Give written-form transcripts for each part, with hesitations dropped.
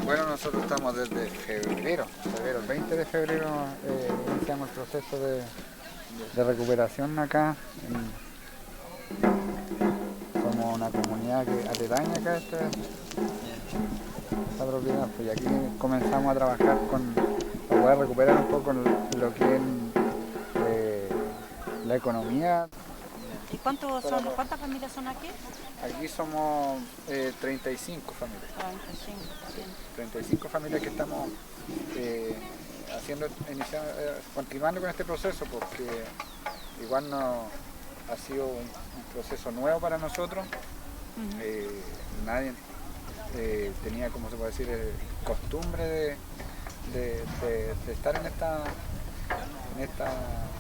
Bueno, nosotros estamos desde febrero, el 20 de febrero iniciamos el proceso de recuperación acá. Somos una comunidad aledaña acá a esta propiedad, pues, y aquí comenzamos a trabajar para poder recuperar un poco lo que es eh, la economía. ¿Y cuántas familias son aquí? Aquí somos 35 familias. 45, Sí, bien. 35 familias que estamos continuando con este proceso, porque igual no ha sido un proceso nuevo para nosotros. Nadie tenía, como se puede decir, costumbre de estar en esta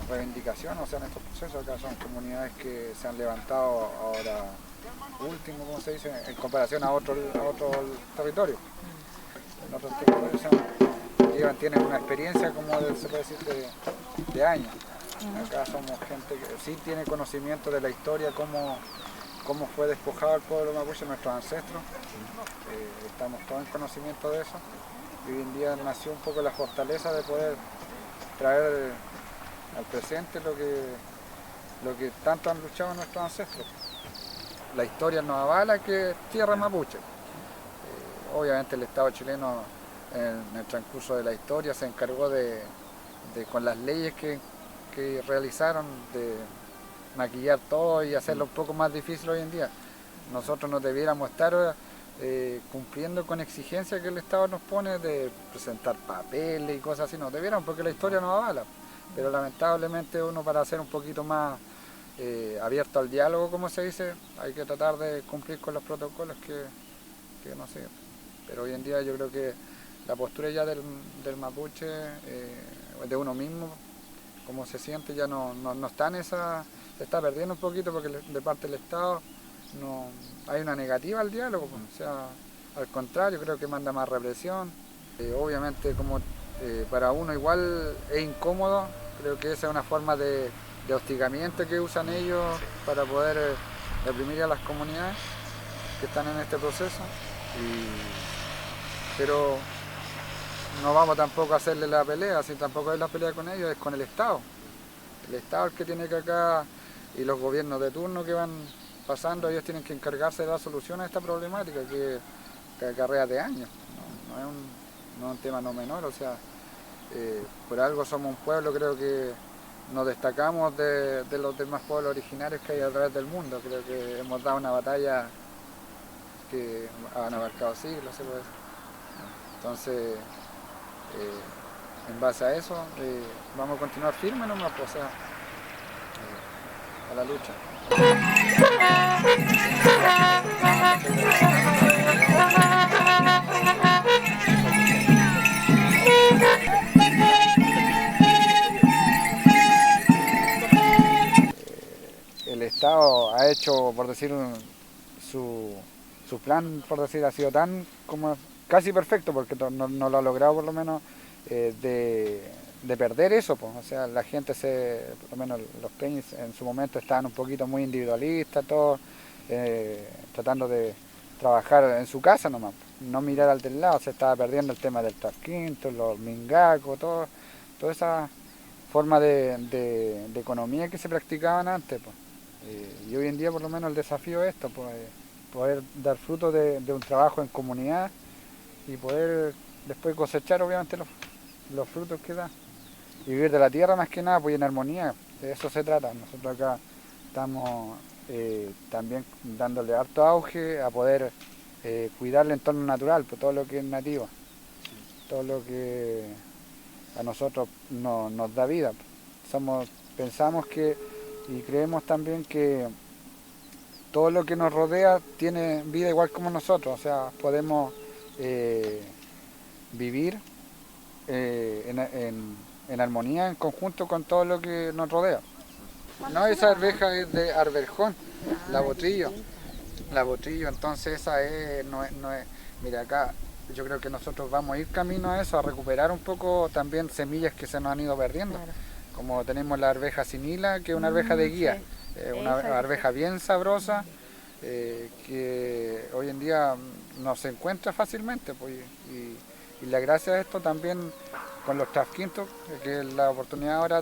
reivindicación, o sea, en estos procesos. Acá son comunidades que se han levantado ahora último, como se dice, en comparación a otros territorios. En otros territorios tienen una experiencia, como se puede decir, de años. Acá somos gente que sí tiene conocimiento de la historia, cómo fue despojado el pueblo mapuche, nuestros ancestros. Estamos todos en conocimiento de eso. Y hoy en día nació un poco la fortaleza de poder traer al presente lo que tanto han luchado nuestros ancestros. La historia nos avala que es tierra mapuche. Obviamente el Estado chileno en el transcurso de la historia se encargó con las leyes que realizaron, de maquillar todo y hacerlo un poco más difícil hoy en día. Nosotros no debiéramos estar cumpliendo con exigencias que el Estado nos pone de presentar papeles y cosas así. No debiéramos, porque la historia nos avala. Pero lamentablemente uno, para ser un poquito más abierto al diálogo, como se dice, hay que tratar de cumplir con los protocolos que no sé. Pero hoy en día yo creo que la postura ya del mapuche, de uno mismo, como se siente, ya no está en esa, se está perdiendo un poquito, porque de parte del Estado no hay una negativa al diálogo, pues. O sea, al contrario, creo que manda más represión. Obviamente, como para uno igual es incómodo, creo que esa es una forma de hostigamiento que usan ellos para poder reprimir a las comunidades que están en este proceso. Pero no vamos tampoco a hacerle la pelea, si tampoco es la pelea con ellos, es con el Estado. El Estado es el que tiene que acá, y los gobiernos de turno que van pasando, ellos tienen que encargarse de dar solución a esta problemática que acarrea de años. No es un tema no menor, o sea, por algo somos un pueblo, creo que nos destacamos de los demás pueblos originarios que hay a través del mundo. Creo que hemos dado una batalla que han abarcado siglos, se puede decir. Entonces, en base a eso, vamos a continuar firmes nomás, pues, o sea, a la lucha. El Estado ha hecho, por decir, su plan, por decir, ha sido tan como casi perfecto, porque no lo ha logrado, por lo menos, de perder eso, pues. O sea, la gente por lo menos los peñas en su momento estaban un poquito muy individualistas, todos tratando de trabajar en su casa nomás, no mirar al del lado. Se estaba perdiendo el tema del tasquinto, los mingacos, toda esa forma de economía que se practicaban antes, pues. Y hoy en día, por lo menos, el desafío es esto, pues, poder dar fruto de un trabajo en comunidad y poder después cosechar, obviamente, los frutos que da. Y vivir de la tierra, más que nada, pues en armonía. De eso se trata. Nosotros acá estamos también dándole harto auge a poder cuidar el entorno natural, pues todo lo que es nativo, todo lo que a nosotros nos da vida. Pensamos y creemos también que todo lo que nos rodea tiene vida igual como nosotros. O sea, podemos vivir en armonía, en conjunto con todo lo que nos rodea. No, esa arveja es de arberjón, la botrillo. La botrillo, entonces esa no es. Mira, acá yo creo que nosotros vamos a ir camino a eso, a recuperar un poco también semillas que se nos han ido perdiendo. Claro. Como tenemos la arveja sinila, que es una arveja de guía, una arveja bien sabrosa, que hoy en día no se encuentra fácilmente, pues, y la gracia de esto también con los trasquintos, que la oportunidad ahora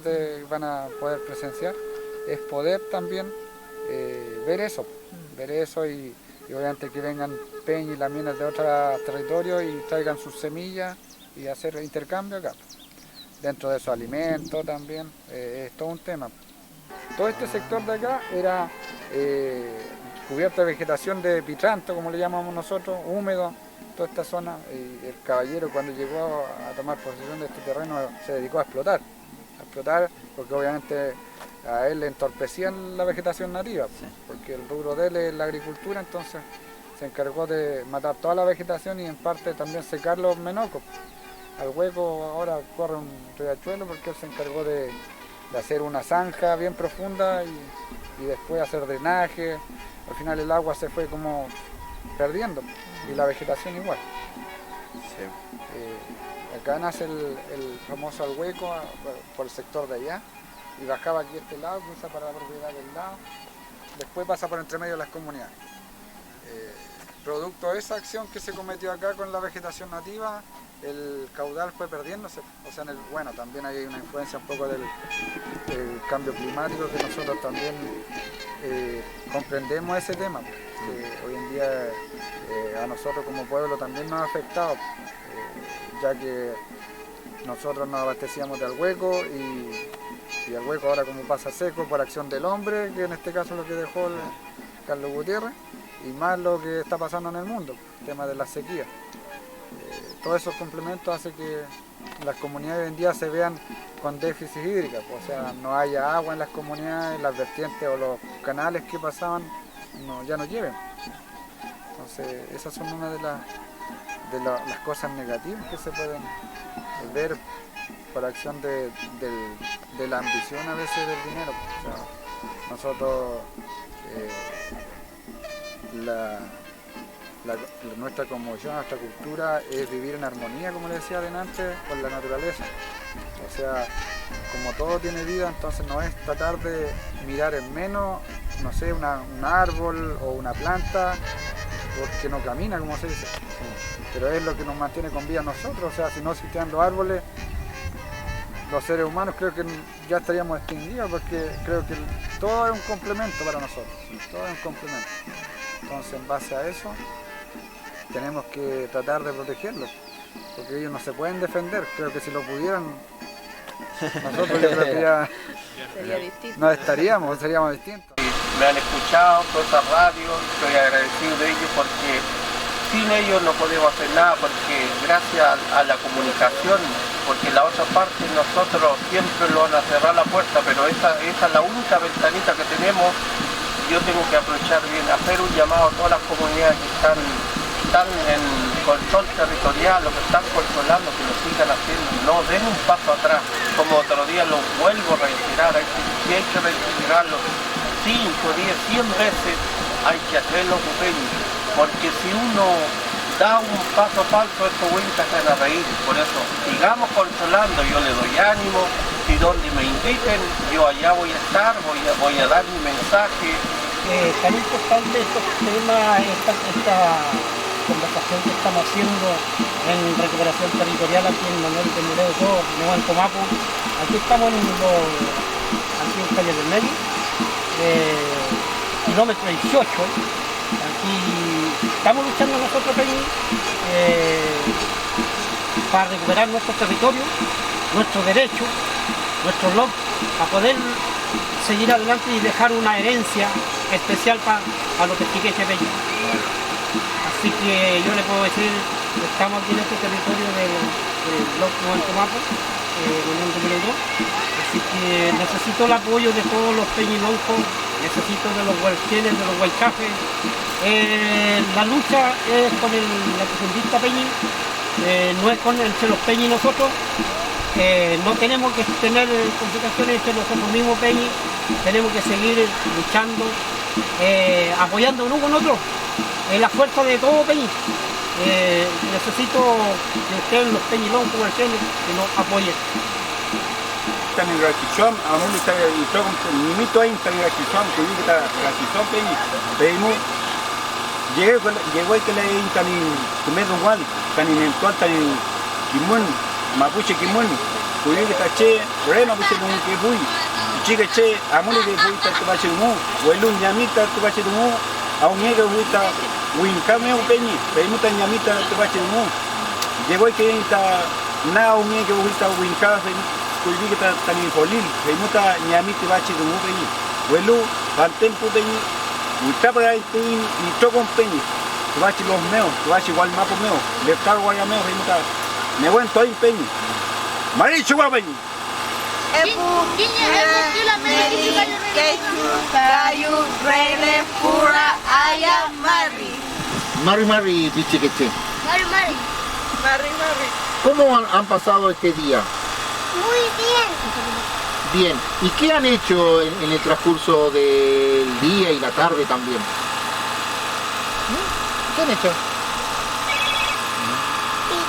van a poder presenciar, es poder también ver eso y obviamente que vengan peñas y lamienes de otros territorios y traigan sus semillas y hacer intercambio acá. Dentro de su alimento también, es todo un tema. Todo este sector de acá era cubierto de vegetación de pitranto, como le llamamos nosotros, húmedo, toda esta zona. Y el caballero cuando llegó a tomar posesión de este terreno se dedicó a explotar porque obviamente a él le entorpecían la vegetación nativa, porque el rubro de él es la agricultura, entonces se encargó de matar toda la vegetación y en parte también secar los menocos. Al hueco ahora corre un riachuelo porque él se encargó de hacer una zanja bien profunda y después hacer drenaje. Al final el agua se fue como perdiendo y la vegetación igual. Sí. Acá nace el famoso al hueco por el sector de allá y bajaba aquí este lado, cruza para la propiedad del lado, después pasa por entre medio de las comunidades. Producto de esa acción que se cometió acá con la vegetación nativa, el caudal fue perdiéndose, o sea, bueno, también hay una influencia un poco del cambio climático que nosotros también comprendemos ese tema, que hoy en día a nosotros como pueblo también nos ha afectado, ya que nosotros nos abastecíamos del hueco y el hueco ahora como pasa seco por acción del hombre, que en este caso es lo que dejó Carlos Gutiérrez, y más lo que está pasando en el mundo, el tema de la sequía. Todos esos complementos hacen que las comunidades hoy en día se vean con déficit hídrico, o sea, no haya agua en las comunidades, las vertientes o los canales que pasaban ya no llueven. Entonces, esas son una de las cosas negativas que se pueden ver por acción de la ambición a veces del dinero. O sea, nosotros, nuestra cosmovisión, nuestra cultura es vivir en armonía, como le decía adelante, con la naturaleza. O sea, como todo tiene vida, entonces no es tratar de mirar en menos, no sé, un árbol o una planta, porque no camina, como se dice. Pero es lo que nos mantiene con vida a nosotros, o sea, si no existieran los árboles, los seres humanos creo que ya estaríamos extinguidos, porque creo que todo es un complemento para nosotros, todo es un complemento. Entonces, en base a eso, tenemos que tratar de protegerlos, porque ellos no se pueden defender. Creo que si lo pudieran, nosotros yo creo que ya no estaríamos, seríamos distintos. Me han escuchado toda esa radio, estoy agradecido de ellos porque sin ellos no podemos hacer nada, porque gracias a la comunicación, porque la otra parte nosotros siempre lo van a cerrar la puerta, pero esa es la única ventanita que tenemos. Yo tengo que aprovechar bien, hacer un llamado a todas las comunidades que están en control territorial, los que están controlando, que lo sigan haciendo, no den un paso atrás. Como otro día lo vuelvo a reiterar, si hay que reiterarlo 5, 10, 100 veces, hay que hacerlo pequeño, porque si uno da un paso falso, estos güeyes se van a reír. Por eso, sigamos controlando, yo le doy ánimo, y donde me inviten, yo allá voy a estar, voy a dar mi mensaje. Tan importante estos temas, esta conversación que estamos haciendo en recuperación territorial aquí en Manuel de Muredo, en Comapo. Aquí estamos en los antiguos calles del medio, kilómetro 18. Aquí estamos luchando nosotros para recuperar nuestro territorio, nuestros derechos, nuestros logros, para poder seguir adelante y dejar una herencia especial para los pesquiqueches de ellos. Así que yo le puedo decir que estamos aquí en este territorio del blog Nuevo Comapo, así que necesito el apoyo de todos los peñiloncos, necesito de los huelchenes, de los huaycafes. La lucha es con el latifundista peñi, no es entre los peñi y nosotros. No tenemos que tener complicaciones entre nosotros mismos peñi, tenemos que seguir luchando, apoyando uno con otro. Es la fuerza de todo peñi. Necesito que ustedes, los peñiloncos, que nos apoyen. Están en la Chichón, aún está en el limito ahí, están en la Chichón, que está la Chichón peñi. Pedimos llegó que le tani comedo igual, tani mental tani kimun, mapuche kimun, kuyu kita che, reno bisa dungu ke bui, chica che, amuli ke bui ta tu bache dungu, welu nyamita tu bache dungu, au nyega bui ta win kame u peñi, pemuta nyamita tu bache dungu, llegó que ta na u nyega bui ta win kafe, kuyu kita tani polil, pemuta nyamita bache dungu peñi, welu al tempo peñi. Utapra itu tokon peñi, tu bachi los meos, tu bachi igual mapo meo, le tar guaya meo, rimuta, me buen toy peñi, marichu guapeñi. Mari, pichiqueche. Mari. ¿Cómo han pasado este día? Muy bien. Bien, ¿y qué han hecho en el transcurso del día y la tarde también? ¿Qué han hecho?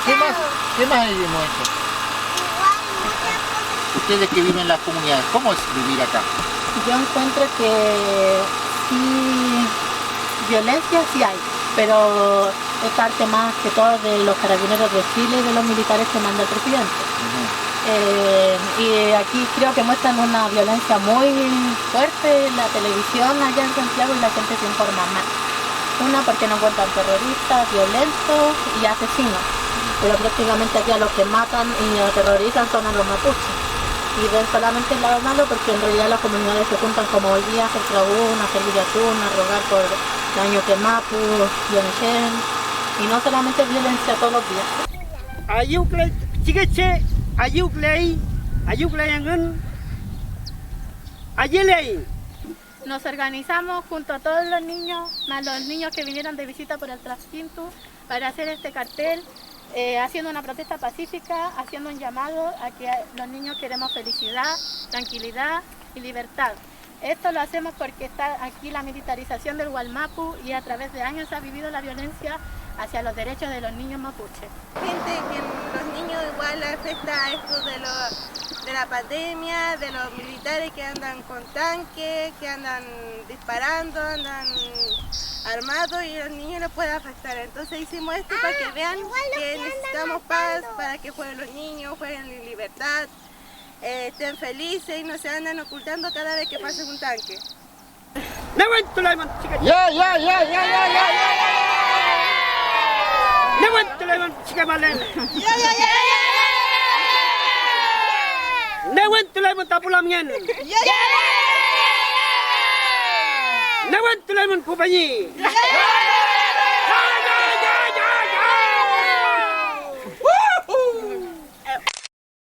¿Qué más hemos hecho? Ustedes que viven en las comunidades, ¿cómo es vivir acá? Yo encuentro que sí, violencia sí hay, pero es parte más que todo de los carabineros de Chile y de los militares que manda el presidente. Y aquí creo que muestran una violencia muy fuerte en la televisión allá en Santiago y la gente se informa más. Una porque no encuentran terroristas, violentos y asesinos, pero prácticamente aquí a los que matan y aterrorizan son a los mapuches. Y ven solamente el lado malo porque en realidad las comunidades se juntan como hoy día a hacer trabún, a hacer villatún, a rogar por daño que mapu, Yonchen, y no solamente violencia todos los días. Nos organizamos junto a todos los niños, más los niños que vinieron de visita por el Trasquintu, para hacer este cartel, haciendo una protesta pacífica, haciendo un llamado a que los niños queremos felicidad, tranquilidad y libertad. Esto lo hacemos porque está aquí la militarización del Gualmapu y a través de años ha vivido la violencia hacia los derechos de los niños mapuches. Gente que los niños igual les afecta esto de la pandemia, de los militares que andan con tanques, que andan disparando, andan armados y a los niños les puede afectar. Entonces hicimos esto para que vean que necesitamos paz, para que jueguen los niños, jueguen en libertad, estén felices y no se andan ocultando cada vez que pase un tanque. ¡Ya! ¡Ya!